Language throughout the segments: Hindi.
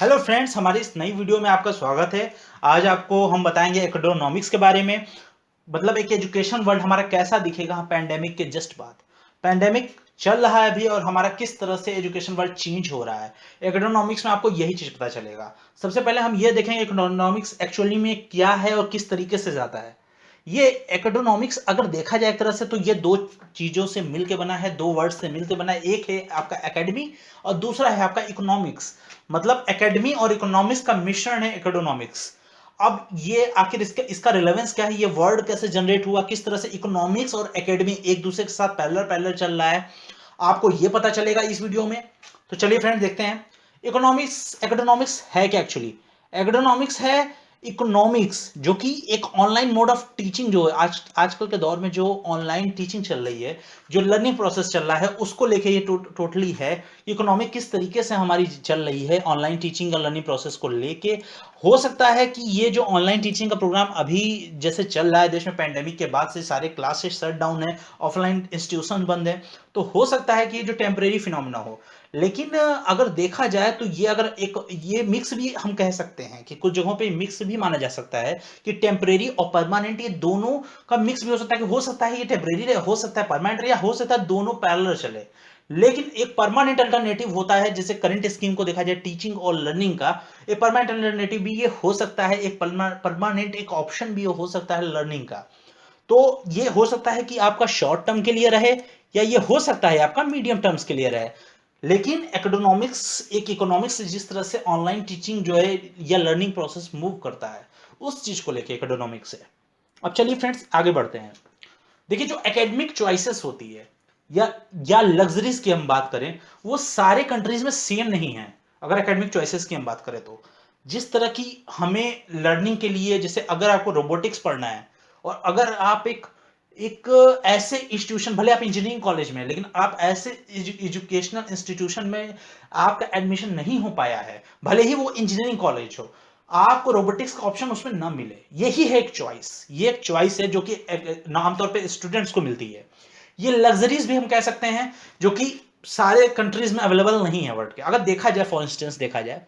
हेलो फ्रेंड्स, हमारी इस नई वीडियो में आपका स्वागत है। आज आपको हम बताएंगे इकोनॉमिक्स के बारे में। मतलब एक एजुकेशन वर्ल्ड हमारा कैसा दिखेगा पैंडेमिक के जस्ट बाद। पैंडेमिक चल रहा है अभी और हमारा किस तरह से एजुकेशन वर्ल्ड चेंज हो रहा है। इकोनॉमिक्स में आपको यही चीज पता चलेगा। सबसे पहले हम ये देखेंगे इकोनॉमिक्स एक्चुअली में क्या है और किस तरीके से जाता है। ये इकोनॉमिक्स अगर देखा जाए एक तरह से तो ये दो चीजों से मिलकर बना है, दो वर्ड से मिलकर बना है। एक है आपका एकेडमी और दूसरा है आपका इकोनॉमिक्स। मतलब एकेडमी और इकोनॉमिक्स का मिश्रण है इकोनॉमिक्स। अब ये आखिर इसका इसका रिलेवेंस क्या है, ये वर्ड कैसे जनरेट हुआ, किस तरह से इकोनॉमिक्स और एकेडमी एक दूसरे के साथ पैरेलल पैरेलल चल रहा है, आपको ये पता चलेगा इस वीडियो में। तो चलिए फ्रेंड्स देखते हैं इकोनॉमिक्स इकोनॉमिक्स है क्या एक्चुअली। इकोनॉमिक्स है इकोनॉमिक्स जो कि एक ऑनलाइन मोड ऑफ टीचिंग जो है आजकल के दौर में जो ऑनलाइन टीचिंग चल रही है, जो लर्निंग प्रोसेस चल रहा है उसको लेके ये टोटली है। इकोनॉमिक किस तरीके से हमारी चल रही है ऑनलाइन टीचिंग और लर्निंग प्रोसेस को लेके। हो सकता है कि ये जो ऑनलाइन टीचिंग का प्रोग्राम अभी जैसे चल रहा है देश में पेंडेमिक के बाद से सारे क्लासेस शट डाउन है, ऑफलाइन इंस्टीट्यूशन बंद है, तो हो सकता है कि ये जो टेम्परेरी फिनोमेना हो। लेकिन अगर देखा जाए तो ये अगर एक ये मिक्स भी हम कह सकते हैं कि कुछ जगहों पे मिक्स भी माना जा सकता है कि टेम्परेरी और परमानेंट ये दोनों का मिक्स भी हो सकता है ये टेम्परेरी हो सकता है परमानेंट या हो सकता है दोनों पैरेलल चले। लेकिन एक परमानेंट अल्टरनेटिव होता है, जैसे करंट स्कीम को देखा जाए टीचिंग और लर्निंग का, एक परमानेंट अल्टरनेटिव भी ये हो सकता है, एक परमानेंट एक ऑप्शन भी हो सकता है लर्निंग का। तो ये हो सकता है कि आपका शॉर्ट टर्म के लिए रहे या ये हो सकता है आपका मीडियम टर्म्स के लिए रहे। लेकिन इकोनॉमिक्स एक इकोनॉमिक्स जिस तरह से ऑनलाइन टीचिंग जो है या लर्निंग प्रोसेस मूव करता है उस चीज को लेके इकोनॉमिक्स है। अब चलिए फ्रेंड्स आगे बढ़ते हैं। देखिए जो एकेडमिक चॉइसेस होती है या लग्जरीज की हम बात करें, वो सारे कंट्रीज में सेम नहीं है। अगर एकेडमिक चॉइसेस की हम बात करें तो जिस तरह की हमें लर्निंग के लिए, जैसे अगर आपको रोबोटिक्स पढ़ना है और अगर आप एक एक ऐसे इंस्टीट्यूशन, भले आप इंजीनियरिंग कॉलेज में, लेकिन आप ऐसे एजुकेशनल इंस्टीट्यूशन में आपका एडमिशन नहीं हो पाया है, भले ही वो इंजीनियरिंग कॉलेज हो, आपको रोबोटिक्स का ऑप्शन उसमें ना मिले, यही है एक चॉइस। ये एक चॉइस है जो कि आमतौर पे स्टूडेंट्स को मिलती है। ये लग्जरीज भी हम कह सकते हैं जो कि सारे कंट्रीज में अवेलेबल नहीं है वर्ल्ड के। अगर देखा जाए, फॉर इंस्टेंस देखा जाए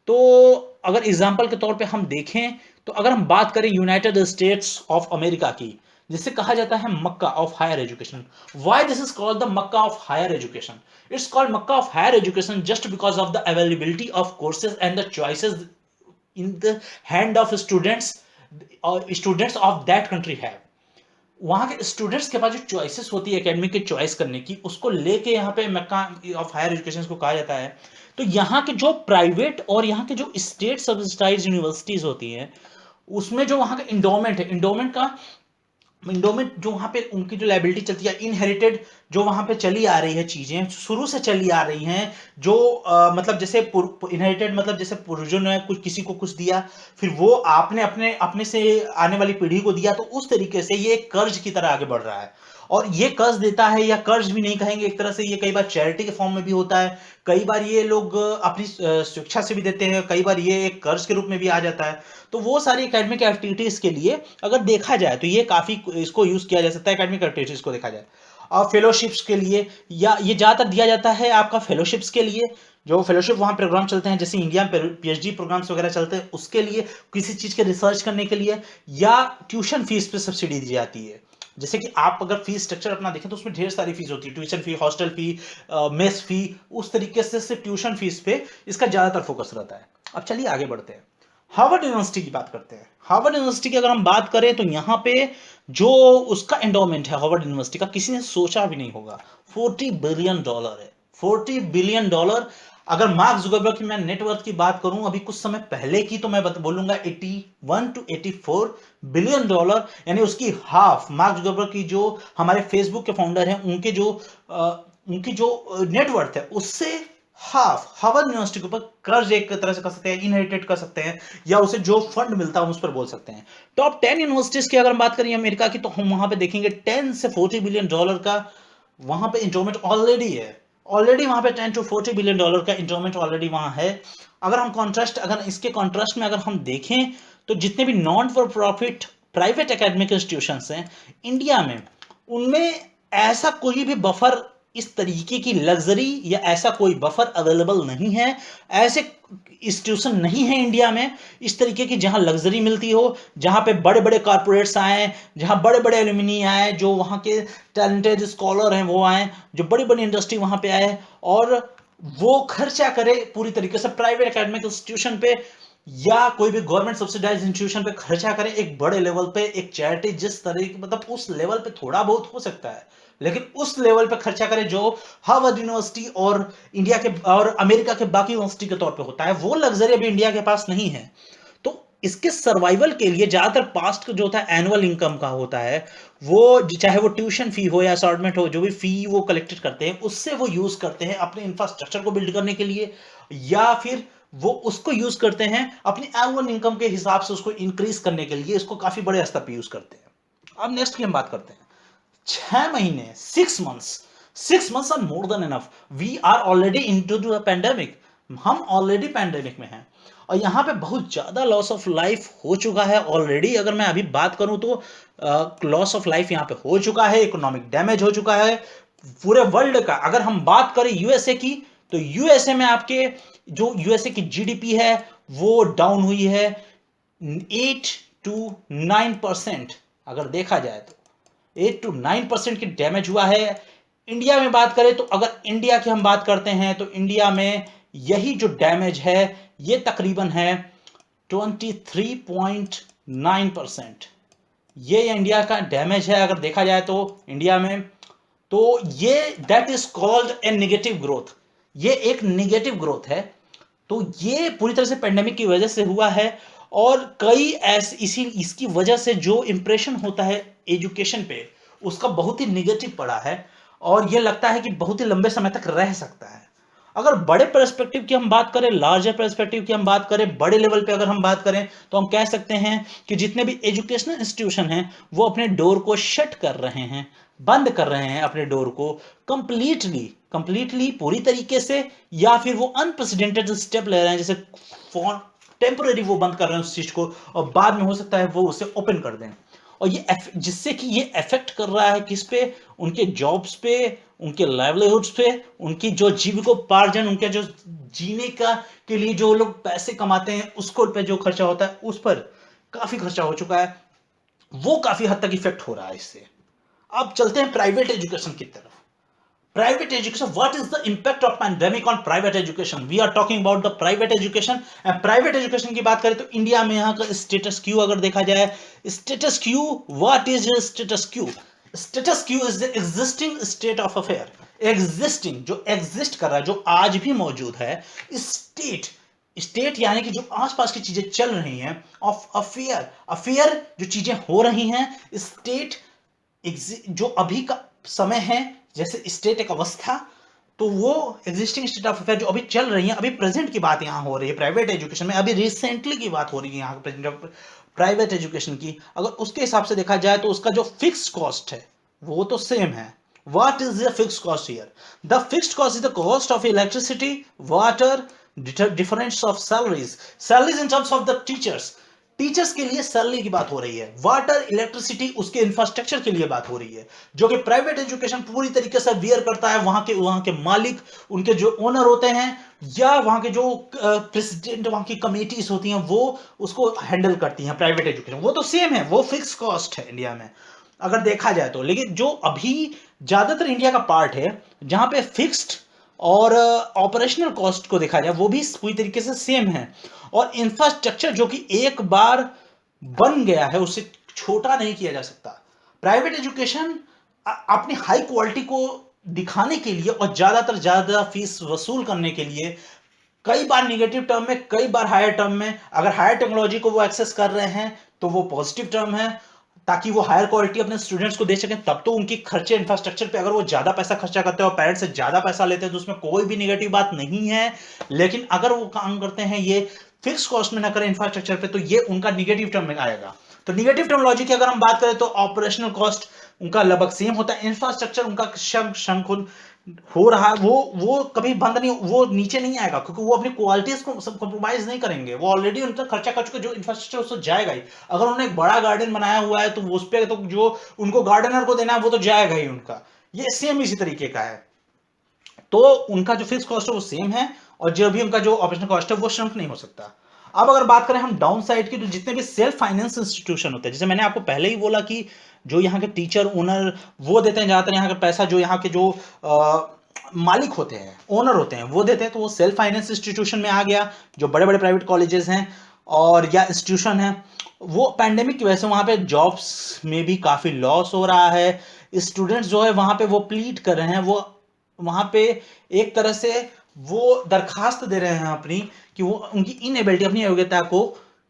तो अगर एग्जाम्पल के तौर पे हम देखें तो अगर हम बात करें यूनाइटेड स्टेट्स ऑफ अमेरिका की, जिसे कहा जाता है Mecca of higher education. Why this is called the Mecca of higher education? It's called Mecca of higher education just because of the availability of courses and the choices in the hand of students of that country है। वहां के स्टूडेंट्स के पास जो चॉइसेस होती है एकेडमिक की चॉइस करने की, उसको लेके यहाँ पे मक्का ऑफ हायर एजुकेशन को कहा जाता है। तो यहाँ के जो प्राइवेट और यहाँ के जो स्टेट सब्सिडाइज्ड यूनिवर्सिटीज होती हैं, उसमें जो वहाँ का इंडोमेंट है, इंडोमेंट जो वहाँ पे उनकी जो लाइबिलिटी चलती है, इनहेरिटेड जो वहाँ पे चली आ रही है, चीजें शुरू से चली आ रही हैं, जो मतलब जैसे इनहेरिटेड मतलब जैसे पूर्वजों ने कुछ किसी को कुछ दिया, फिर वो आपने अपने अपने से आने वाली पीढ़ी को दिया, तो उस तरीके से ये एक कर्ज की तरह आगे बढ़ रहा है। और ये कर्ज देता है, या कर्ज भी नहीं कहेंगे, एक तरह से ये कई बार चैरिटी के फॉर्म में भी होता है, कई बार ये लोग अपनी शिक्षा से भी देते हैं, कई बार ये एक कर्ज के रूप में भी आ जाता है। तो वो सारी एकेडमिक एक्टिविटीज के लिए अगर देखा जाए तो ये काफी इसको यूज किया जा सकता है एकेडमिक एक्टिविटीज को देखा जाए। और फेलोशिप्स के लिए, या ये ज्यादातर दिया जाता है आपका फेलोशिप्स के लिए, जो फेलोशिप वहाँ प्रोग्राम चलते हैं, जैसे इंडिया में पीएचडी प्रोग्राम्स वगैरह चलते हैं, उसके लिए, किसी चीज के रिसर्च करने के लिए, या ट्यूशन फीस पे सब्सिडी दी जाती है। जैसे कि आप अगर फीस स्ट्रक्चर अपना देखें तो उसमें ढेर सारी फीस होती है, tuition fee, hostel fee, mess fee, उस तरीके से ट्यूशन फीस पे इसका ज्यादातर फोकस रहता है। अब चलिए आगे बढ़ते हैं, हार्वर्ड यूनिवर्सिटी की बात करते हैं। हार्वर्ड यूनिवर्सिटी की अगर हम बात करें तो यहाँ पे जो उसका एंडोमेंट है हार्वर्ड यूनिवर्सिटी का, किसी ने सोचा भी नहीं होगा। $40 बिलियन है, $40 बिलियन। अगर मार्क जुकरबर्ग की मैं नेटवर्थ की बात करूं अभी कुछ समय पहले की, तो मैं बोलूंगा 81 to 84 बिलियन डॉलर, यानी उसकी हाफ। मार्क जुकरबर्ग की जो हमारे फेसबुक के फाउंडर हैं, उनकी जो नेटवर्थ है उससे हाफ हार्वर्ड यूनिवर्सिटी के ऊपर कर्ज एक तरह से कर सकते हैं, इनहेरिटेड कर सकते हैं, या उसे जो फंड मिलता है उस पर बोल सकते हैं। टॉप 10 यूनिवर्सिटीज की अगर हम बात करें अमेरिका की, तो हम वहां पे देखेंगे 10 से $40 बिलियन का वहां पे इंडोमेंट ऑलरेडी है। ऑलरेडी वहां पे 10 to 40 बिलियन डॉलर का इंडोमेंट ऑलरेडी वहां है। अगर इसके कॉन्ट्रास्ट में अगर हम देखें तो जितने भी non for profit private academic institutions हैं इंडिया में, उनमें ऐसा कोई भी बफर इस तरीके की लग्जरी या ऐसा कोई बफर अवेलेबल नहीं है, ऐसे इंस्टीट्यूशन नहीं है इंडिया में इस तरीके की जहां लग्जरी मिलती हो, जहां पे बड़े बड़े कॉर्पोरेट्स आए, जहां बड़े बड़े एल्यूमिनी आए, जो वहां के टैलेंटेड स्कॉलर हैं वो आए, जो बड़ी बड़ी इंडस्ट्री वहां पे आए और वो खर्चा करे पूरी तरीके से प्राइवेट एकेडमिक इंस्टीट्यूशन पे या कोई भी गवर्नमेंट सब्सिडाइज इंस्टीट्यूशन पे खर्चा करें एक बड़े लेवल पे, एक चैरिटी जिस तरह की मतलब उस लेवल पे थोड़ा बहुत हो सकता है, लेकिन उस लेवल पे खर्चा करें जो हार्वर्ड यूनिवर्सिटी और इंडिया के और अमेरिका के बाकी यूनिवर्सिटी के तौर पे होता है, वो लग्जरी अभी इंडिया के पास नहीं है। तो इसके सर्वाइवल के लिए ज्यादातर पास्ट जो होता है एनुअल इनकम का होता है, वो चाहे वो ट्यूशन फी हो या असॉर्टमेंट हो, जो भी फी वो कलेक्टेड करते हैं उससे वो यूज करते हैं अपने इंफ्रास्ट्रक्चर को बिल्ड करने के लिए, या फिर वो उसको यूज करते हैं अपनी एनुअल इनकम के हिसाब से उसको इंक्रीज करने के लिए, इसको काफी बड़े स्तर पर यूज करते हैं। अब नेक्स्ट की हम बात करते हैं 6 महीने, 6 months, 6 months are more than enough, we are already into the pandemic, हम ऑलरेडी पैंडेमिक में हैं और यहाँ पे बहुत ज्यादा लॉस ऑफ लाइफ हो चुका है ऑलरेडी। अगर मैं अभी बात करूं तो लॉस ऑफ लाइफ यहाँ पे हो चुका है, इकोनॉमिक डैमेज हो चुका है पूरे वर्ल्ड का। अगर हम बात करें यूएसए की, तो यूएसए में आपके जो यूएसए की जीडीपी है वो डाउन हुई है 8 to 9%, अगर देखा जाए तो 8 to 9% की डैमेज हुआ है। इंडिया में बात करें तो अगर इंडिया की हम बात करते हैं तो इंडिया में यही जो डैमेज है ये तकरीबन है 23.9%। ये इंडिया का डैमेज है अगर देखा जाए तो इंडिया में। तो ये that is called a negative growth, ये एक नेगेटिव ग्रोथ है। तो ये पूरी तरह से पेंडेमिक की वजह से हुआ है और कई ऐसे इसी इसकी वजह से जो इंप्रेशन होता है एजुकेशन पे उसका बहुत ही निगेटिव पड़ा है और ये लगता है कि बहुत ही लंबे समय तक रह सकता है। अगर बड़े पर्सपेक्टिव की हम बात करें, लार्जर पर्सपेक्टिव की हम बात करें, बड़े लेवल पे अगर हम बात करें तो हम कह सकते हैं कि जितने भी एजुकेशनल इंस्टीट्यूशन हैं वो अपने डोर को शट कर रहे हैं, बंद कर रहे हैं अपने डोर को कंप्लीटली कंप्लीटली पूरी तरीके से, या फिर वो अनप्रेसिडेंटेड स्टेप ले रहे हैं जैसे टेम्पररी वो बंद कर रहे हैं उस चीज को और बाद में हो सकता है वो उसे ओपन कर दें। और ये जिससे कि ये इफेक्ट कर रहा है किस पे, उनके जॉब्स पे, उनके लाइवलीहुड्स पे, उनकी जो जीविकोपार्जन, उनके जो जीने का के लिए जो लोग पैसे कमाते हैं उसको पे जो खर्चा होता है उस पर काफी खर्चा हो चुका है, वो काफी हद तक इफेक्ट हो रहा है इससे। अब चलते हैं प्राइवेट एजुकेशन की तरफ। Private education, what is the impact of pandemic on private education? We are talking about the private education and private education की बात करें तो इंडिया में यहाँ का स्टेटस क्यू अगर देखा जाए, status Q, what is status Q? Status Q is the existing state of affair, existing जो एग्जिस्ट कर रहा है, जो आज भी मौजूद है। स्टेट, स्टेट यानी कि जो आसपास की चीजें चल रही हैं, ऑफ अफेयर, अफेयर जो चीजें हो रही हैं, स्टेट जो अभी का समय है, जैसे स्टेट एक अवस्था, तो वो एग्जिस्टिंग स्टेट ऑफ अफेयर जो अभी चल रही है, अभी प्रेजेंट की बात यहां हो रही है प्राइवेट एजुकेशन में, अभी रिसेंटली की बात हो रही है यहां प्रेजेंट प्राइवेट एजुकेशन की। अगर उसके हिसाब से देखा जाए तो उसका जो फिक्स कॉस्ट है वो तो सेम है। What is the fixed cost here? The fixed cost is the cost of electricity, water, difference of salaries, salaries in terms of the teachers, teachers के लिए सैलरी की बात हो रही है, वाटर, इलेक्ट्रिसिटी, उसके इंफ्रास्ट्रक्चर के लिए बात हो रही है, जो कि प्राइवेट एजुकेशन पूरी तरीके से बियर करता है। वहां के मालिक, उनके जो ओनर होते हैं या वहां के जो प्रेसिडेंट, वहां की कमेटीज होती हैं वो उसको हैंडल करती हैं प्राइवेट एजुकेशन। वो तो सेम है, वो फिक्स कॉस्ट है इंडिया में अगर देखा जाए तो। लेकिन जो अभी ज्यादातर इंडिया का पार्ट है जहां पे फिक्स्ड और ऑपरेशनल कॉस्ट को देखा जाए वो भी पूरी तरीके से सेम है, और इंफ्रास्ट्रक्चर जो कि एक बार बन गया है उसे छोटा नहीं किया जा सकता। प्राइवेट एजुकेशन अपनी हाई क्वालिटी को दिखाने के लिए और ज्यादातर ज्यादा फीस वसूल करने के लिए कई बार निगेटिव टर्म में, कई बार हायर टर्म में, अगर हायर टेक्नोलॉजी को वो एक्सेस कर रहे हैं तो वो पॉजिटिव टर्म है ताकि वो हायर क्वालिटी अपने स्टूडेंट्स को दे सकें, तब तो उनकी खर्चे इंफ्रास्ट्रक्चर पे अगर वो ज्यादा पैसा खर्चा करते हैं और पेरेंट्स से ज्यादा पैसा लेते हैं तो उसमें कोई भी निगेटिव बात नहीं है। लेकिन अगर वो काम करते हैं ये फिक्स कॉस्ट में ना करें इंफ्रास्ट्रक्चर पे तो ये उनका निगेटिव टर्म में आएगा। तो निगेटिव टर्मोलॉजी की अगर हम बात करें तो ऑपरेशनल कॉस्ट उनका लगभग सेम होता है, इंफ्रास्ट्रक्चर उनका शंख हो रहा है, वो कभी बंद नहीं, वो नीचे नहीं आएगा क्योंकि वो अपनी क्वालिटीज को सब कॉम्प्रोमाइज नहीं करेंगे, वो ऑलरेडी उनका खर्चा कर चुके, जो इंफ्रास्ट्रक्चर उसको जाएगा ही। अगर उन्होंने एक बड़ा गार्डन बनाया हुआ है तो उस पर तो जो उनको गार्डनर को देना है वो तो जाएगा ही उनका। ये सेम इसी तरीके का है। तो उनका जो फिक्स कॉस्ट है वो सेम है, और जो भी उनका जो ऑपरेशन कॉस्ट है वो श्रंक नहीं हो सकता। अब अगर बात करें हम डाउन साइड की, तो जितने भी सेल्फ फाइनेंस इंस्टीट्यूशन होते हैं, जैसे मैंने आपको पहले ही बोला कि जो यहाँ के टीचर ओनर वो देते हैं ज्यादातर यहाँ का पैसा, जो यहाँ के जो मालिक होते हैं, ओनर होते हैं, वो देते हैं, तो वो सेल्फ फाइनेंस इंस्टीट्यूशन में आ गया। जो बड़े बड़े प्राइवेट कॉलेजेस हैं और या इंस्टीट्यूशन है, वो पैंडेमिक की वजह से वहां पे जॉब्स में भी काफी लॉस हो रहा है। स्टूडेंट्स जो है वहां पे वो प्लीड कर रहे हैं, वो वहां पे एक तरह से वो दरखास्त दे रहे हैं अपनी, कि वो उनकी इनएबिलिटी, अपनी अयोग्यता को,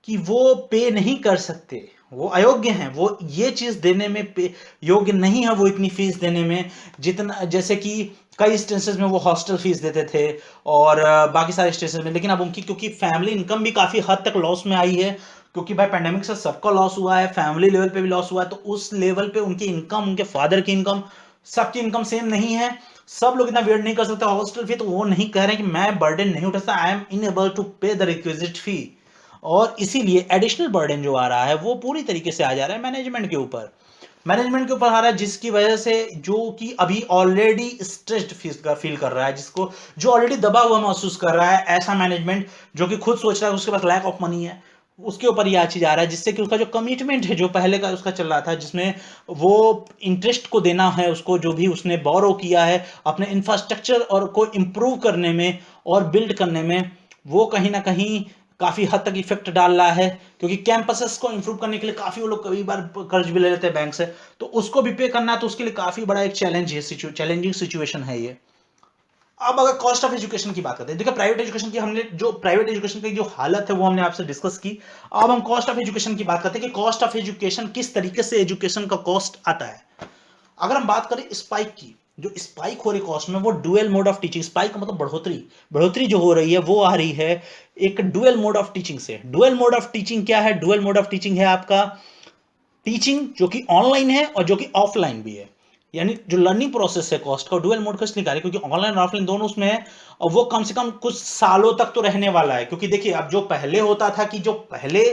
कि वो पे नहीं कर सकते, वो अयोग्य हैं, वो ये चीज देने में पे योग्य नहीं है, वो इतनी फीस देने में, जितना जैसे कि कई इंस्टेंसेस में वो हॉस्टल फीस देते थे और बाकी सारे इंस्टेंसेस में। लेकिन अब उनकी क्योंकि फैमिली इनकम भी काफी हद तक लॉस में आई है, क्योंकि भाई पैंडेमिक से सबका लॉस हुआ है, फैमिली लेवल पे भी लॉस हुआ है, तो उस लेवल पे उनकी इनकम, उनके फादर की इनकम, सबकी इनकम सेम नहीं है। सब लोग इतना वेट नहीं कर सकते हॉस्टल फी, तो वो नहीं कह रहे हैं कि मैं बर्डन नहीं उठा सकता, आई एम इनएबल टू पे द रिक्विजिट फी। और इसीलिए एडिशनल बर्डन जो आ रहा है वो पूरी तरीके से आ जा रहा है मैनेजमेंट के ऊपर, आ रहा है, जिसकी वजह से जो कि अभी ऑलरेडी स्ट्रेस्ड फील कर रहा है, जिसको जो ऑलरेडी दबा हुआ महसूस कर रहा है, ऐसा मैनेजमेंट जो कि खुद सोच रहा है उसके पास लैक ऑफ मनी है, उसके ऊपर ये चीज आ रहा है, जिससे कि उसका जो कमिटमेंट है जो पहले का उसका चल रहा था, जिसमें वो इंटरेस्ट को देना है उसको, जो भी उसने बोरो किया है अपने इंफ्रास्ट्रक्चर और को इम्प्रूव करने में और बिल्ड करने में, वो कहीं ना कहीं काफी हद तक इफेक्ट डाल रहा है। क्योंकि कैंपसेस को इंप्रूव करने के लिए काफी वो लोग कई बार कर्ज भी ले लेते हैं बैंक से, तो उसको भी पे करना है, तो उसके लिए काफी बड़ा एक चैलेंज है, चैलेंजिंग सिचुएशन है ये। अब अगर कॉस्ट ऑफ एजुकेशन की बात करते हैं, देखिए प्राइवेट एजुकेशन की हमने जो प्राइवेट एजुकेशन की जो हालत है वो हमने आपसे डिस्कस की। अब हम कॉस्ट ऑफ एजुकेशन की बात करते हैं कि कॉस्ट ऑफ एजुकेशन किस तरीके से एजुकेशन का कॉस्ट आता है। अगर हम बात करें स्पाइक की, जो स्पाइक हो रही कॉस्ट में, वो dual mode of teaching, spike का मतलब बढ़ोतरी, बढ़ोतरी जो हो रही है वो आ रही है एक डुअल मोड ऑफ टीचिंग से। डुअल मोड ऑफ टीचिंग क्या है? डुअल मोड ऑफ टीचिंग है आपका टीचिंग जो कि ऑनलाइन है और जो कि ऑफलाइन भी है। यानी जो लर्निंग प्रोसेस है कॉस्ट का डुअल मोड का इसलिए कह रहे हैं क्योंकि ऑनलाइन और ऑफलाइन दोनों उसमें है, और वो कम से कम कुछ सालों तक तो रहने वाला है। क्योंकि देखिए अब जो पहले होता था, कि जो पहले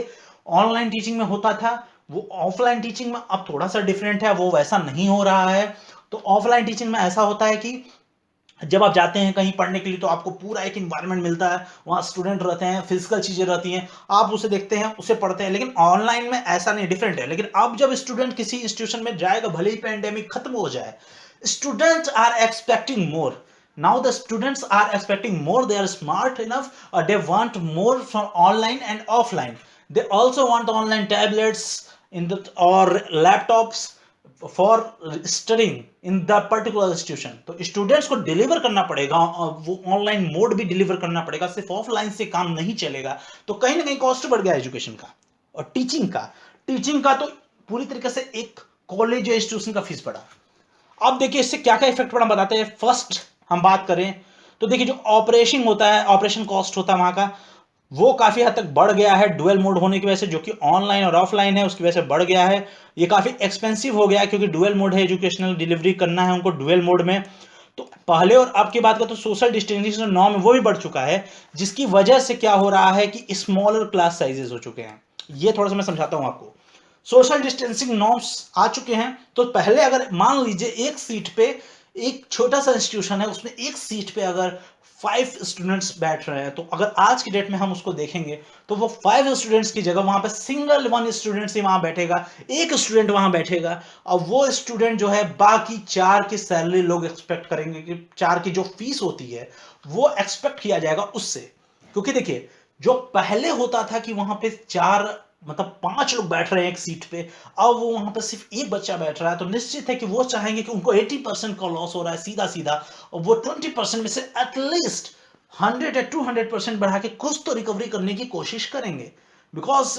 ऑनलाइन टीचिंग में होता था वो ऑफलाइन टीचिंग में अब थोड़ा सा डिफरेंट है, वो वैसा नहीं हो रहा है। तो ऑफलाइन टीचिंग में ऐसा होता है कि जब आप जाते हैं कहीं पढ़ने के लिए, तो आपको पूरा एक इन्वायरमेंट मिलता है, वहाँ स्टूडेंट रहते हैं, फिजिकल चीजें रहती हैं, आप उसे देखते हैं, उसे पढ़ते हैं। लेकिन ऑनलाइन में ऐसा नहीं, डिफरेंट है। लेकिन अब जब स्टूडेंट किसी इंस्टीट्यूशन में जाएगा, भले ही पैंडेमिक खत्म हो जाए, students are expecting more. Now the students are expecting more, they are smart enough, they want more from online and offline. They also want online tablets in the or laptops for studying in the particular institution. तो स्टूडेंट्स को डिलीवर करना पड़ेगा, वो ऑनलाइन मोड भी डिलीवर करना पड़ेगा, सिर्फ ऑफलाइन से काम नहीं चलेगा। तो कहीं ना कहीं कॉस्ट बढ़ गया एजुकेशन का और टीचिंग का तो पूरी तरीके से एक कॉलेज या इंस्टीट्यूशन का फीस बढ़ा। अब देखिए इससे क्या क्या इफेक्ट पड़ा, हम बताते हैं। फर्स्ट हम बात करें तो देखिए जो ऑपरेशन होता है, ऑपरेशन कॉस्ट होता है वहां का, वो काफी हद तक बढ़ गया है डुअल मोड होने की वजह से, जो कि ऑनलाइन और ऑफलाइन है उसकी वजह से बढ़ गया है। ये काफी एक्सपेंसिव हो गया है क्योंकि डुअल मोड है, एजुकेशनल डिलीवरी करना है उनको डुअल मोड में। तो पहले और अब की बात करें तो सोशल डिस्टेंसिंग नॉर्म वो भी बढ़ चुका है, जिसकी वजह से क्या हो रहा है कि स्मॉलर क्लास साइजेस हो चुके हैं। ये थोड़ा सा मैं समझाता हूं आपको। सोशल डिस्टेंसिंग नॉर्म्स आ चुके हैं, तो पहले अगर मान लीजिए एक सीट पे, एक छोटा सा इंस्टीट्यूशन है उसमें एक सीट पे अगर 5 स्टूडेंट्स बैठ रहे हैं, तो अगर आज की डेट में हम उसको देखेंगे तो वो 5 स्टूडेंट्स की जगह वहां पे सिंगल 1 स्टूडेंट ही वहां बैठेगा, एक स्टूडेंट वहां बैठेगा। और वो स्टूडेंट जो है बाकी 4 की सैलरी लोग एक्सपेक्ट करेंगे, कि 4 की जो फीस होती है वो एक्सपेक्ट किया जाएगा उससे। क्योंकि देखिए जो पहले होता था कि वहां पे 4 मतलब 5 लोग बैठ रहे हैं एक सीट पे, अब वो वहां पे सिर्फ एक बच्चा बैठ रहा है, तो निश्चित है कि वो चाहेंगे कि उनको 80% का लॉस हो रहा है सीधा सीधा, और वो 20% में से एटलीस्ट 100 या 200% बढ़ा के कुछ तो रिकवरी करने की कोशिश करेंगे। बिकॉज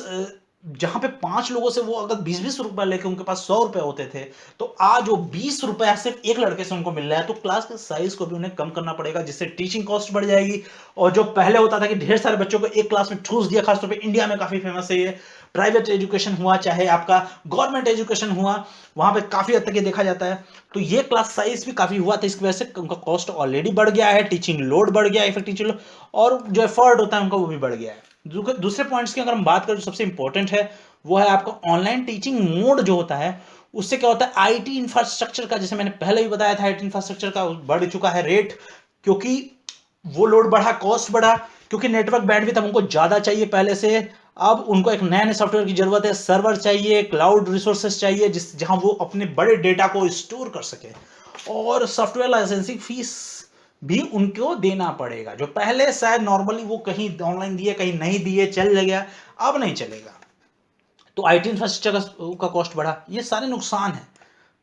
जहां पे 5 लोगों से वो अगर 20-20 रुपए लेके उनके पास 100 रुपए होते थे, तो आज वो 20 रुपए सिर्फ एक लड़के से उनको मिल रहा है, तो क्लास के साइज को भी उन्हें कम करना पड़ेगा, जिससे टीचिंग कॉस्ट बढ़ जाएगी। और जो पहले होता था कि ढेर सारे बच्चों को एक क्लास में ठूस दिया, खासतौर पे इंडिया में काफी फेमस है ये, प्राइवेट एजुकेशन हुआ चाहे आपका गवर्नमेंट एजुकेशन हुआ, वहां पे काफी हद तक ये देखा जाता है। तो ये क्लास साइज भी काफी हुआ था, इसकी वजह से उनका कॉस्ट ऑलरेडी बढ़ गया है, टीचिंग लोड बढ़ गया है, इफेक्टिव टीचिंग लोड, और जो एफर्ट होता है उनका वो भी बढ़ गया है। दूसरे पॉइंट्स की अगर हम बात करें जो सबसे इंपॉर्टेंट है वो है आपका ऑनलाइन टीचिंग मोड जो होता है, उससे क्या होता है आईटी इंफ्रास्ट्रक्चर का, जैसे मैंने पहले भी बताया था, आईटी इंफ्रास्ट्रक्चर का बढ़ चुका है रेट। क्योंकि वो लोड बढ़ा, कॉस्ट बढ़ा, क्योंकि नेटवर्क बैंडविड्थ अब उनको ज़्यादा चाहिए पहले से। अब उनको एक नए नए सॉफ्टवेयर की ज़रूरत है, सर्वर चाहिए, क्लाउड रिसोर्सेज चाहिए जिस जहां वो अपने बड़े डेटा को स्टोर कर सके, और सॉफ्टवेयर लाइसेंसिंग फीस भी उनको देना पड़ेगा, जो पहले शायद नॉर्मली वो कहीं ऑनलाइन दिए कहीं नहीं दिए चल गया, अब नहीं चलेगा। तो आईटी इंफ्रास्ट्रक्चर का कॉस्ट बढ़ा, ये सारे नुकसान है।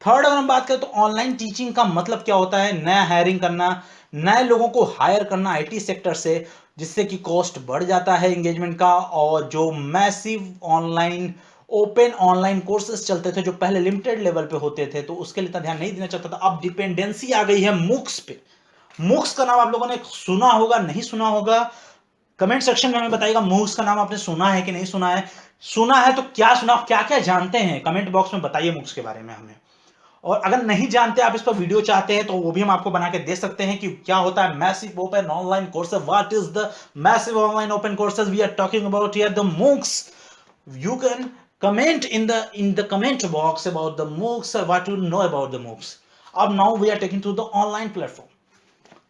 थर्ड अगर हम बात करें तो ऑनलाइन टीचिंग का मतलब क्या होता है, नया हायरिंग करना, नए लोगों को हायर करना आईटी सेक्टर से, जिससे कि कॉस्ट बढ़ जाता है एंगेजमेंट का। और जो massive online open online courses चलते थे जो पहले लिमिटेड लेवल पे होते थे, तो उसके लिए इतना ध्यान नहीं देना चाहता था, अब डिपेंडेंसी आ गई है मूक्स पे। मूक्स का नाम आप लोगों ने सुना होगा, नहीं सुना होगा, कमेंट सेक्शन में हमें बताइएगा मूक्स का नाम आपने सुना है कि नहीं सुना है। सुना है तो क्या सुना, क्या क्या जानते हैं, कमेंट बॉक्स में बताइए मूक्स के बारे में हमें। और अगर नहीं जानते आप इस पर वीडियो चाहते हैं तो वो भी हम आपको बना के दे सकते हैं कि क्या होता है massive open online courses, what is the massive online open courses we are talking about here, the MOOCs. You can comment in the comment box about the MOOCs, what you know about the MOOCs. अब now we are taking to the online platform.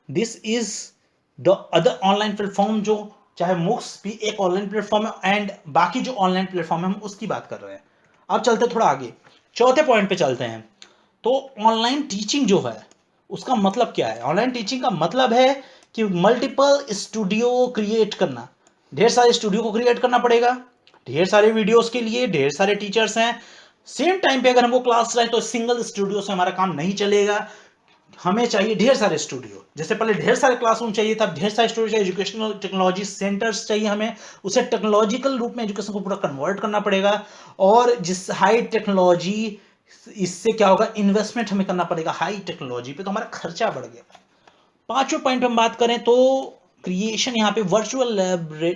This is the other online platform, जो चाहे MOOCs भी एक ऑनलाइन प्लेटफॉर्म है एंड बाकी जो ऑनलाइन प्लेटफॉर्म है हम उसकी बात कर रहे हैं। अब चलते थोड़ा आगे, चौथे पॉइंट पे चलते हैं। तो ऑनलाइन टीचिंग जो है उसका मतलब क्या है, ऑनलाइन टीचिंग का मतलब है कि मल्टीपल स्टूडियो क्रिएट करना, ढेर सारे स्टूडियो को क्रिएट करना पड़ेगा, ढेर सारे वीडियोस के लिए ढेर सारे टीचर्स हैं, सेम टाइम पे अगर हमको क्लास रहे तो सिंगल स्टूडियो से हमारा काम नहीं चलेगा, हमें चाहिए ढेर सारे स्टूडियो। जैसे पहले ढेर सारे क्लासरूम चाहिए था, ढेर सारे स्टूडियो चाहिए, एजुकेशनल टेक्नोलॉजी सेंटर्स चाहिए हमें, उसे टेक्नोलॉजिकल रूप में एजुकेशन को पूरा कन्वर्ट करना पड़ेगा। और जिस हाई टेक्नोलॉजी, इससे क्या होगा, इन्वेस्टमेंट हमें करना पड़ेगा हाई टेक्नोलॉजी पे, तो हमारा खर्चा बढ़ गया। पांचवें पॉइंट पे हम बात करें तो क्रिएशन, यहाँ पे वर्चुअल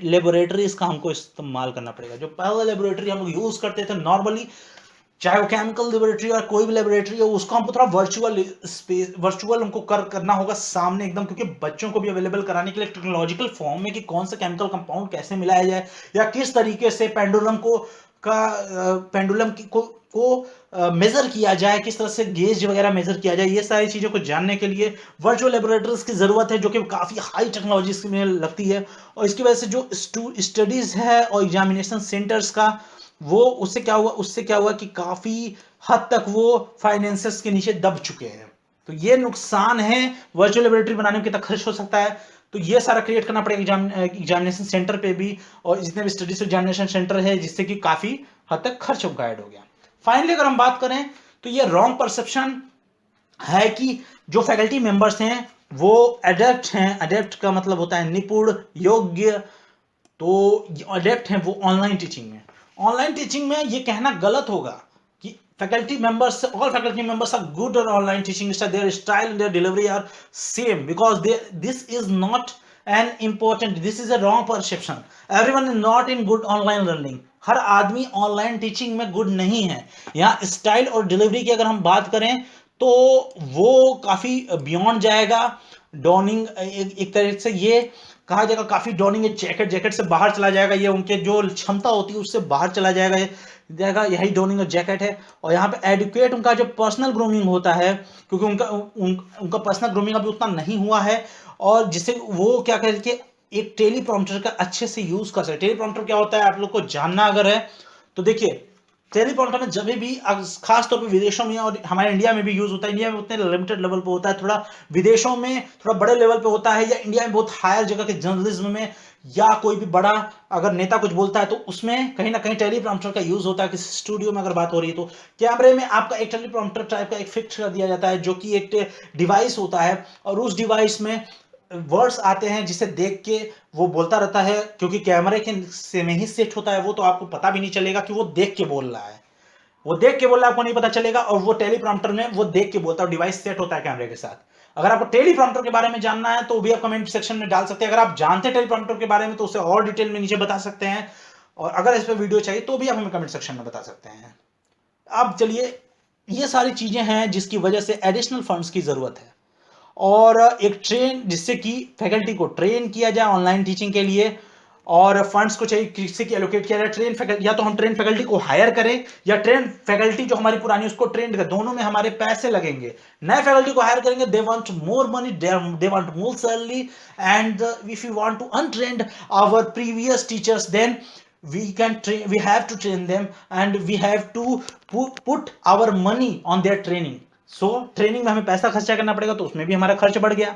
लेबोरेटरीज का हमको इस्तेमाल करना पड़ेगा। जो पहले लेबोरेटरी हम लोग यूज करते थे नॉर्मली, चाहे वो केमिकल लेबोरेटरी और कोई भी लेबोरेटरी हो, उसको हमको थोड़ा वर्चुअल स्पेस, वर्चुअल उनको करना होगा सामने एकदम, क्योंकि बच्चों को भी अवेलेबल कराने के लिए टेक्नोलॉजिकल फॉर्म में कि कौन सा केमिकल कंपाउंड कैसे मिलाया जाए, या किस तरीके से पेंडुलम को पेंडुलम को मेजर किया जाए, किस तरह से गेज वगैरह मेजर किया जाए, ये सारी चीजों को जानने के लिए वर्चुअल लेबोरेटरीज की जरूरत है, जो कि काफी हाई टेक्नोलॉजी में लगती है। और इसकी वजह से जो स्टडीज है और एग्जामिनेशन सेंटर्स का, वो उससे क्या हुआ कि काफी हद तक वो फाइनेंसेस के नीचे दब चुके हैं। तो ये नुकसान है, वर्चुअल लेबोरेटरी बनाने में कितना खर्च हो सकता है, तो ये सारा क्रिएट करना पड़ेगा एग्जामिनेशन सेंटर पे भी, और जितने भी स्टडीज एग्जामिनेशन सेंटर है, जिससे कि काफी हद तक खर्च उनका ऐड हो गया। फाइनली अगर हम बात करें तो ये रॉन्ग परसेप्शन है कि जो फैकल्टी मेंबर्स हैं वो एडेप्ट हैं, एडेप्ट का मतलब होता है निपुण, योग्य, तो अडेप्ट हैं वो ऑनलाइन टीचिंग में। ऑनलाइन टीचिंग में ये कहना गलत होगा कि faculty members, all faculty members are good on online teaching, their style and their delivery are same, because this is not an important, this is a wrong perception. Everyone is not in good online learning, हर आदमी ऑनलाइन टीचिंग में गुड नहीं है। यहाँ स्टाइल और डिलीवरी की अगर हम बात करें तो वो काफी बियॉन्ड जाएगा। डॉनिंग एक तरह से ये कहा जाएगा, काफी डॉनिंग जैकेट, जैकेट से बाहर चला जाएगा, ये उनके जो क्षमता होती है उससे बाहर चला जाएगा, ये जाएगा, यही डॉनिंग और जैकेट है। और यहाँ पे एडुकेट उनका जो पर्सनल ग्रूमिंग होता है, क्योंकि उनका पर्सनल ग्रूमिंग अभी उतना नहीं हुआ है, और जिससे वो क्या करके एक टेलीप्रॉम्प्टर का अच्छे से यूज कर सके। टेलीप्रॉम्प्टर क्या होता है आप लोग को जानना अगर है तो देखिए, टेलीप्रॉम्प्टर में जब भी खास तौर पे विदेशों में और हमारे इंडिया में भी यूज होता है, इंडिया में उतने लिमिटेड लेवल पे होता है, थोड़ा विदेशों में थोड़ा बड़े लेवल पे होता है, या इंडिया में बहुत हायर जगह के जर्नलिज्म में, या कोई भी बड़ा अगर नेता कुछ बोलता है तो उसमें कहीं ना कहीं टेलीप्रॉम्प्टर का यूज होता है। किसी स्टूडियो में अगर बात हो रही है तो कैमरे में आपका एक टेलीप्रॉम्प्टर टाइप का एक फिक्स कर दिया जाता है, जो कि एक डिवाइस होता है, और उस डिवाइस में वर्ड्स आते हैं जिसे देख के वो बोलता रहता है, क्योंकि कैमरे के से में ही सेट होता है वो, तो आपको पता भी नहीं चलेगा कि वो देख के बोल रहा है, वो देख के बोल रहा है आपको नहीं पता चलेगा, और वो टेलीप्रॉम्प्टर में वो देख के बोलता है, डिवाइस सेट होता है कैमरे के साथ। अगर आपको टेलीप्रॉम्प्टर के बारे में जानना है तो भी आप कमेंट सेक्शन में डाल सकते हैं, अगर आप जानते हैं टेलीप्रॉम्प्टर के बारे में तो उसे और डिटेल में नीचे बता सकते हैं, और अगर इस पर वीडियो चाहिए तो भी आप हमें कमेंट सेक्शन में बता सकते हैं। अब चलिए, ये सारी चीजें हैं जिसकी वजह से एडिशनल फंड्स की जरूरत है, और एक ट्रेन जिससे कि फैकल्टी को ट्रेन किया जाए ऑनलाइन टीचिंग के लिए, और फंड्स को चाहिए किसी की एलोकेट किया जाए, ट्रेन फैकल्टी, या तो हम ट्रेन फैकल्टी को हायर करें या ट्रेन फैकल्टी जो हमारी पुरानी उसको ट्रेन करें, दोनों में हमारे पैसे लगेंगे। नए फैकल्टी को हायर करेंगे, they want more money, they want more salary, and if you want to untrained our previous teachers, then we have to train them, and we have to put our money on their training. So training में हमें पैसा खर्चा करना पड़ेगा, तो उसमें भी हमारा खर्च बढ़ गया।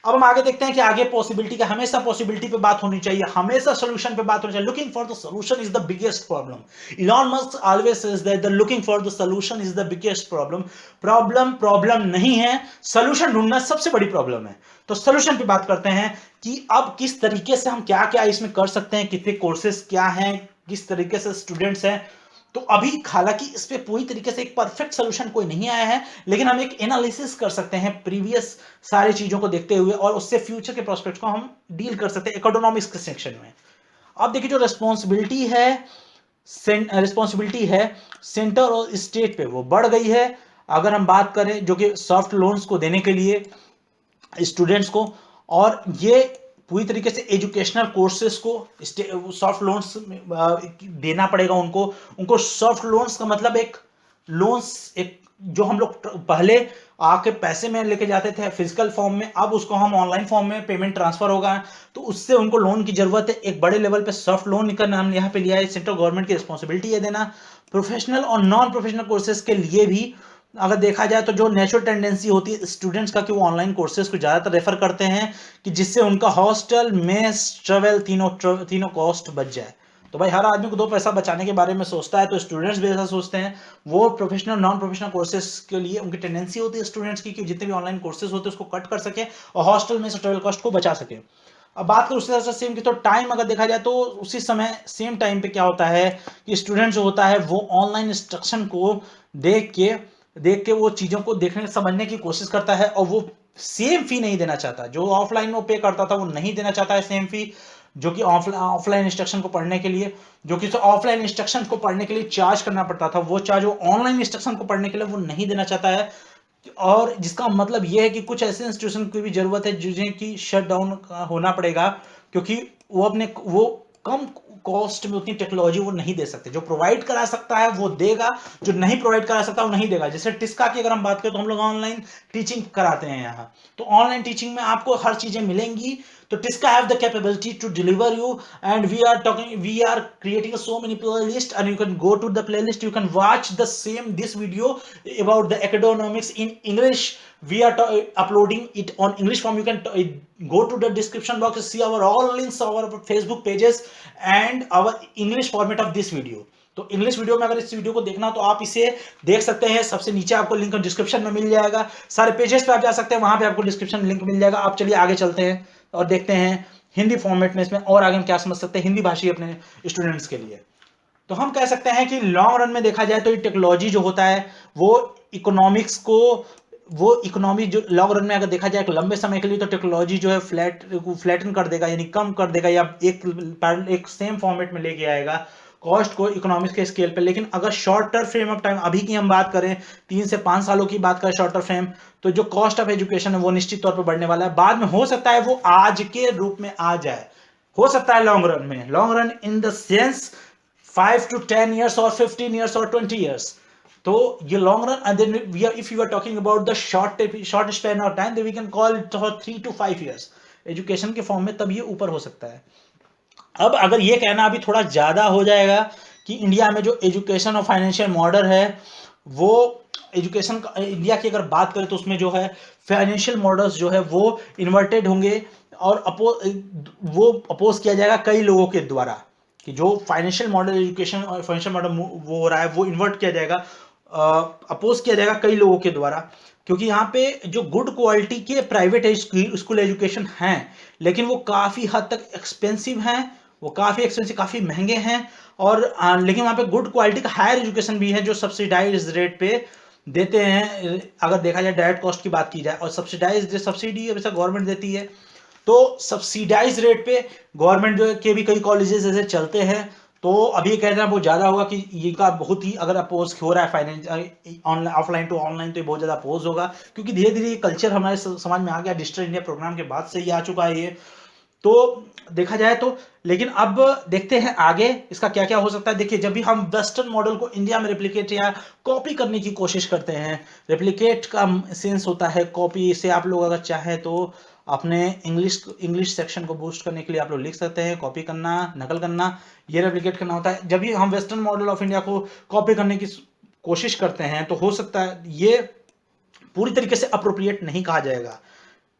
अब हम आगे देखते हैं कि आगे पॉसिबिलिटी का, हमेशा पॉसिबिलिटी पे बात होनी चाहिए, हमेशा सोल्यूशन पे बात होनी चाहिए। Looking for the solution is the biggest problem. Elon Musk always says that the looking for the solution is the biggest problem. Problem नहीं है, सोल्यूशन ढूंढना सबसे बड़ी प्रॉब्लम है। तो सोल्यूशन पे बात करते हैं कि अब किस तरीके से हम क्या क्या इसमें कर सकते हैं, कितने कोर्सेज क्या हैं, किस तरीके से स्टूडेंट्स हैं। तो अभी हालांकि इस पे पूरी तरीके से एक परफेक्ट सोल्यूशन कोई नहीं आया है, लेकिन हम एक एनालिसिस कर सकते हैं प्रीवियस सारी चीजों को देखते हुए, और उससे फ्यूचर के प्रोस्पेक्ट को हम डील कर सकते हैं इकोनॉमिक्स के सेक्शन में। अब देखिए, जो रिस्पॉन्सिबिलिटी है सेंटर और स्टेट पे, वो बढ़ गई है। अगर हम बात करें जो कि सॉफ्ट लोन्स को देने के लिए स्टूडेंट्स को, और ये पूरी तरीके से एजुकेशनल कोर्सेज को सॉफ्ट लोन्स देना पड़ेगा उनको। उनको सॉफ्ट लोन्स का मतलब एक जो हम लोग पहले आके पैसे में लेके जाते थे फिजिकल फॉर्म में, अब उसको हम ऑनलाइन फॉर्म में पेमेंट ट्रांसफर होगा, तो उससे उनको लोन की जरूरत है। एक बड़े लेवल पे सॉफ्ट लोन का नाम यहाँ पे लिया है। सेंट्रल गवर्नमेंट की रिस्पॉन्सिबिलिटी है देना। प्रोफेशनल और नॉन प्रोफेशनल कोर्सेज के लिए भी अगर देखा जाए तो जो नेचुरल टेंडेंसी होती है स्टूडेंट्स का कि वो ऑनलाइन कोर्सेज को ज़्यादातर रेफर करते हैं, कि जिससे उनका हॉस्टल, मेस, ट्रेवल तीनों कॉस्ट बच जाए। तो भाई हर आदमी को दो पैसा बचाने के बारे में सोचता है, तो स्टूडेंट्स भी ऐसा सोचते हैं। वो प्रोफेशनल नॉन प्रोफेशनल कोर्सेज के लिए उनकी टेंडेंसी होती है स्टूडेंट्स की कि जितने भी ऑनलाइन कोर्सेज होते हैं उसको कट कर सके और हॉस्टल में से ट्रेवल कॉस्ट को बचा सके। अब बात करें उसके साथ सेम की, तो टाइम अगर देखा जाए तो उसी समय सेम टाइम पे क्या होता है कि स्टूडेंट जो होता है वो ऑनलाइन इंस्ट्रक्शन को देख के वो चीज़ों को देखने समझने की कोशिश करता है, और वो सेम फी नहीं देना चाहता। जो ऑफलाइन में पे करता था वो नहीं देना चाहता है सेम फी, जो कि ऑफलाइन इंस्ट्रक्शन को पढ़ने के लिए, जो कि ऑफलाइन इंस्ट्रक्शन को पढ़ने के लिए चार्ज करना पड़ता था, वो चार्ज वो ऑनलाइन इंस्ट्रक्शन को पढ़ने के लिए वो नहीं देना चाहता है। और जिसका मतलब यह है कि कुछ ऐसे इंस्टीट्यूशन की भी जरूरत है जिन्हें कि शट डाउन होना पड़ेगा, क्योंकि वो कम कॉस्ट में उतनी टेक्नोलॉजी वो नहीं दे सकते। जो प्रोवाइड करा सकता है वो देगा, जो नहीं प्रोवाइड करा सकता वो नहीं देगा। जैसे टिस्का की अगर हम बात करें तो हम लोग ऑनलाइन टीचिंग कराते हैं यहाँ, तो ऑनलाइन टीचिंग में आपको हर चीजें मिलेंगी। तो टिस्का have the capability to deliver you, and we are creating so many playlist, and you can go to the playlist, you can watch this video about the economics in English. We are uploading it on English form. You can go to the description box to see our all links, our Facebook pages and our English format of this video. तो इंग्लिश वीडियो में अगर इस वीडियो को देखना तो आप इसे देख सकते हैं। सबसे नीचे आपको लिंक डिस्क्रिप्शन में मिल जाएगा, सारे पेजेस पे आप जा सकते हैं, वहां पे आपको डिस्क्रिप्शन लिंक मिल जाएगा। आप चलिए आगे चलते हैं और देखते हैं हिंदी फॉर्मेट में इसमें और आगे हम क्या समझ सकते हैं हिंदी भाषी अपने स्टूडेंट्स के लिए। तो हम कह सकते हैं कि लॉन्ग रन में देखा जाए तो ये टेक्नोलॉजी जो होता है वो इकोनॉमी जो लॉन्ग रन में अगर देखा जाए लंबे समय के लिए, तो टेक्नोलॉजी जो है फ्लैटन कर देगा, यानी कम कर देगा, या एक सेम फॉर्मेट में लेके आएगा कॉस्ट को इकोनॉमिक्स के स्केल पे। लेकिन अगर शॉर्टर फ्रेम ऑफ टाइम अभी की हम बात करें, 3 से 5 सालों की बात करें शॉर्टर फ्रेम, तो जो कॉस्ट ऑफ एजुकेशन है वो निश्चित तौर पर बढ़ने वाला है। बाद में हो सकता है वो आज के रूप में आ जाए, हो सकता है long run in the sense 5 to 10 years or 15 years or 20 years। तो ये long run, and then if you are talking about the short span of time, we can call it 3 to 5 years education के फॉर्म में, तब ये ऊपर हो सकता है। अब अगर ये कहना अभी थोड़ा ज़्यादा हो जाएगा कि इंडिया में जो एजुकेशन और फाइनेंशियल मॉडल है वो एजुकेशन का, इंडिया की अगर बात करें तो उसमें जो है फाइनेंशियल मॉडल्स जो है वो इन्वर्टेड होंगे, और वो अपोज किया जाएगा कई लोगों के द्वारा, कि जो फाइनेंशियल मॉडल एजुकेशन और फाइनेंशियल मॉडल वो हो रहा है वो इन्वर्ट किया जाएगा, अपोज किया जाएगा कई लोगों के द्वारा। क्योंकि यहाँ पे जो गुड क्वालिटी के प्राइवेट स्कूल एजुकेशन हैं, लेकिन वो काफ़ी हद तक एक्सपेंसिव हैं, वो काफ़ी महंगे हैं, और लेकिन वहाँ पे गुड क्वालिटी का हायर एजुकेशन भी है जो सब्सिडाइज रेट पे देते हैं। अगर देखा जाए डायरेक्ट कॉस्ट की बात की जाए, और सब्सिडी वैसा गवर्नमेंट देती है, तो सब्सिडाइज रेट पे गवर्नमेंट के भी कई कॉलेजेस ऐसे चलते हैं। तो अभी ये कहना बहुत ज़्यादा होगा कि ये का बहुत ही अगर अपोज हो रहा है फाइनेंस ऑफलाइन टू ऑनलाइन, तो ये बहुत ज़्यादा अपोज होगा, क्योंकि धीरे धीरे ये कल्चर हमारे समाज में आ गया। डिजिटल इंडिया प्रोग्राम के बाद से ही आ चुका है ये। तो देखा जाए तो, लेकिन अब देखते हैं आगे इसका क्या क्या हो सकता है। देखिए, जब भी हम वेस्टर्न मॉडल को इंडिया में रेप्लिकेट या कॉपी करने की कोशिश करते हैं, रेप्लिकेट का सेंस होता है कॉपी से, आप लोग अगर चाहें तो अपने इंग्लिश सेक्शन को बूस्ट करने के लिए आप लोग लिख सकते हैं कॉपी करना, नकल करना, ये रेप्लिकेट करना होता है। जब भी हम वेस्टर्न मॉडल ऑफ इंडिया को कॉपी करने की कोशिश करते हैं तो हो सकता है ये पूरी तरीके से अप्रोप्रिएट नहीं कहा जाएगा,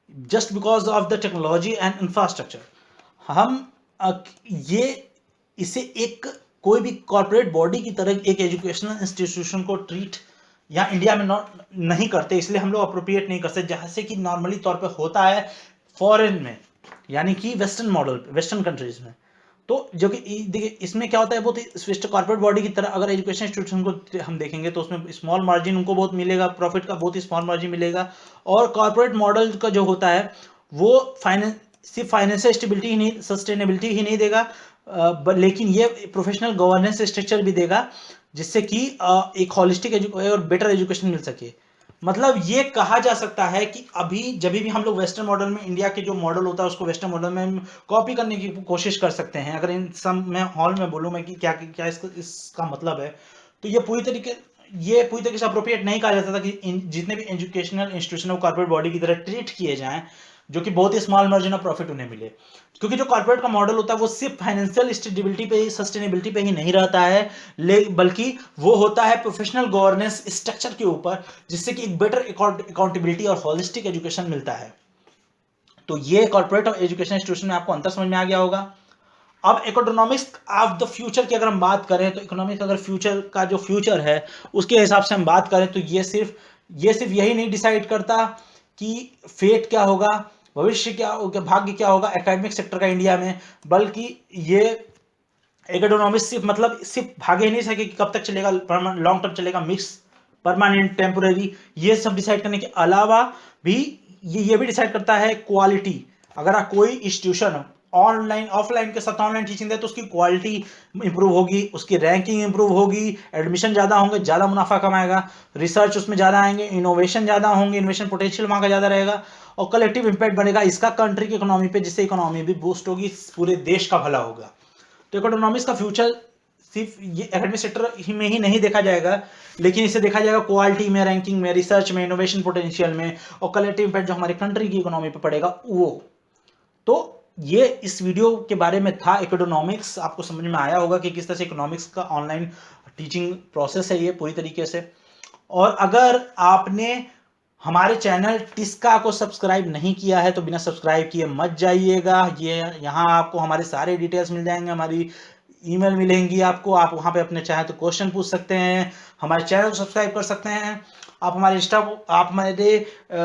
just because of the technology and infrastructure. हम ये इसे एक कोई भी कॉर्पोरेट बॉडी की तरह एक एजुकेशनल इंस्टीट्यूशन को ट्रीट या इंडिया में नहीं करते, इसलिए हम लोग अप्रोप्रिएट नहीं करते, जैसे कि नॉर्मली तौर पे होता है फॉरेन में, यानी कि वेस्टर्न मॉडल, वेस्टर्न कंट्रीज में। तो जो कि देखिए इसमें क्या होता है, बहुत ही स्विफ्ट कॉर्पोरेट बॉडी की तरह अगर एजुकेशन इंस्टीट्यूशन को हम देखेंगे तो उसमें स्मॉल मार्जिन उनको बहुत मिलेगा, प्रॉफिट का बहुत ही स्मॉल मार्जिन मिलेगा। और कॉर्पोरेट मॉडल का जो होता है वो सिर्फ फाइनेंशियल स्टेबिलिटी ही नहीं, सस्टेनेबिलिटी ही नहीं देगा, लेकिन ये प्रोफेशनल गवर्नेंस स्ट्रक्चर भी देगा, जिससे कि एक हॉलिस्टिक और बेटर एजुकेशन मिल सके। मतलब ये कहा जा सकता है कि अभी जब भी हम लोग वेस्टर्न मॉडल में, इंडिया के जो मॉडल होता है उसको वेस्टर्न मॉडल में कॉपी करने की कोशिश कर सकते हैं। अगर इन सब में हॉल में बोलूँ मैं कि क्या क्या इसका मतलब है, तो ये पूरी तरीके से अप्रोप्रिएट नहीं कहा जाता था कि जितने भी एजुकेशनल इंस्टीट्यूशन कॉर्पोरेट बॉडी की तरह ट्रीट किए जाएं, जो कि बहुत ही स्मॉल मार्जिन ऑफ प्रॉफिट उन्हें मिले। क्योंकि जो कॉर्पोरेट का मॉडल होता है वो सिर्फ फाइनेंशियल स्टेबिलिटी पे ही, सस्टेनेबिलिटी पे ही नहीं रहता है, बल्कि वो होता है प्रोफेशनल गवर्नेंस स्ट्रक्चर के ऊपर, जिससे कि एक बेटर अकाउंटेबिलिटी और होलिस्टिक एजुकेशन मिलता है। तो ये कॉर्पोरेट और एजुकेशन इंस्टीट्यूशन में आपको अंतर समझ में आ गया होगा। अब इकोनॉमिक्स ऑफ द फ्यूचर की अगर हम बात करें तो इकोनॉमिक्स अगर फ्यूचर का जो फ्यूचर है उसके हिसाब से हम बात करें तो ये सिर्फ यही नहीं डिसाइड करता कि फेट क्या होगा, भविष्य क्या होगा, भाग्य क्या होगा एकेडमिक सेक्टर का इंडिया में, बल्कि ये इकोनॉमिक्स सिर्फ भाग्य ही नहीं सके कि कब तक चलेगा, लॉन्ग टर्म चलेगा, मिक्स, परमानेंट, टेम्पोररी, ये सब डिसाइड करने के अलावा भी ये भी डिसाइड करता है क्वालिटी। अगर आप कोई इंस्टीट्यूशन ऑनलाइन ऑफलाइन के साथ ऑनलाइन टीचिंग दे तो उसकी क्वालिटी इंप्रूव होगी, उसकी रैंकिंग इंप्रूव होगी, एडमिशन ज्यादा होंगे, ज्यादा मुनाफा कमाएगा, रिसर्च उसमें ज्यादा आएंगे, इनोवेशन ज्यादा होंगे, इनोवेशन पोटेंशियल वहां का ज्यादा रहेगा, और कलेक्टिव इंपैक्ट बनेगा इसका कंट्री की इकोनॉमी पे, जिससे इकोनॉमी भी बूस्ट होगी, पूरे देश का भला होगा। तो इकोनॉमिक्स का फ्यूचर सिर्फ ये एकेडमिक सेक्टर में ही नहीं देखा जाएगा, लेकिन इसे देखा जाएगा क्वालिटी में, रैंकिंग में, रिसर्च में, इनोवेशन पोटेंशियल में, और कलेक्टिव इंपैक्ट जो हमारे कंट्री की इकोनॉमी पे पड़ेगा वो। तो ये इस वीडियो के बारे में था इकोनॉमिक्स। आपको समझ में आया होगा कि किस तरह से इकोनॉमिक्स का ऑनलाइन टीचिंग प्रोसेस है ये पूरी तरीके से। और अगर आपने हमारे चैनल टिस्का को सब्सक्राइब नहीं किया है तो बिना सब्सक्राइब किए मत जाइएगा। ये यहाँ आपको हमारे सारे डिटेल्स मिल जाएंगे, हमारी ईमेल मिलेंगी आपको, आप वहाँ पे अपने चाहे तो क्वेश्चन पूछ सकते हैं, हमारे चैनल को सब्सक्राइब कर सकते हैं, आप हमारे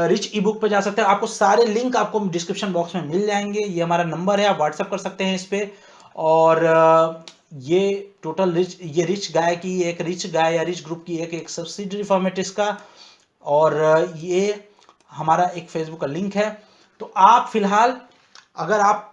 रिच ई बुक पे जा सकते हैं। आपको सारे लिंक आपको डिस्क्रिप्शन बॉक्स में मिल जाएंगे, ये हमारा नंबर है, आप व्हाट्सअप कर सकते हैं इस पे। और ये टोटल रिच गाय की एक रिच गाय या रिच ग्रुप की एक सब्सिडरी फॉर्मेट इसका, और ये हमारा एक फेसबुक का लिंक है। तो आप फिलहाल अगर आप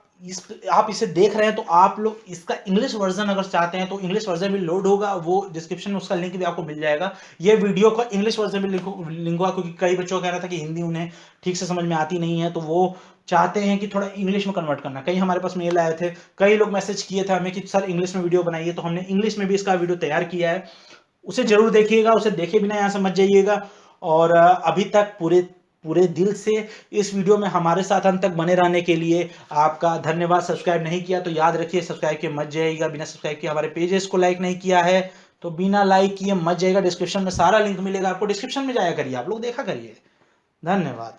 इसे देख रहे हैं तो आप लोग इसका इंग्लिश वर्जन अगर चाहते हैं तो इंग्लिश वर्जन भी लोड होगा, वो डिस्क्रिप्शन में उसका लिंक भी आपको मिल जाएगा। ये वीडियो का इंग्लिश वर्जन भी लिंक होगा, क्योंकि कई बच्चों का कहना था कि हिंदी उन्हें ठीक से समझ में आती नहीं है, तो वो चाहते हैं कि थोड़ा इंग्लिश में कन्वर्ट करना। कई हमारे पास मेल आए थे, कई लोग मैसेज किए थे हमें कि सर इंग्लिश में वीडियो बनाइए, तो हमने इंग्लिश में भी इसका वीडियो तैयार किया है, उसे जरूर देखिएगा, उसे देखे बिना यहाँ से मत जाइएगा। और अभी तक पूरे दिल से इस वीडियो में हमारे साथ अंत तक बने रहने के लिए आपका धन्यवाद। सब्सक्राइब नहीं किया तो याद रखिए सब्सक्राइब किए मत जाइएगा, बिना सब्सक्राइब किए हमारे पेजेस को लाइक नहीं किया है तो बिना लाइक किए मत जाइएगा। डिस्क्रिप्शन में सारा लिंक मिलेगा आपको, डिस्क्रिप्शन में जाया करिए, आप लोग देखा करिए। धन्यवाद।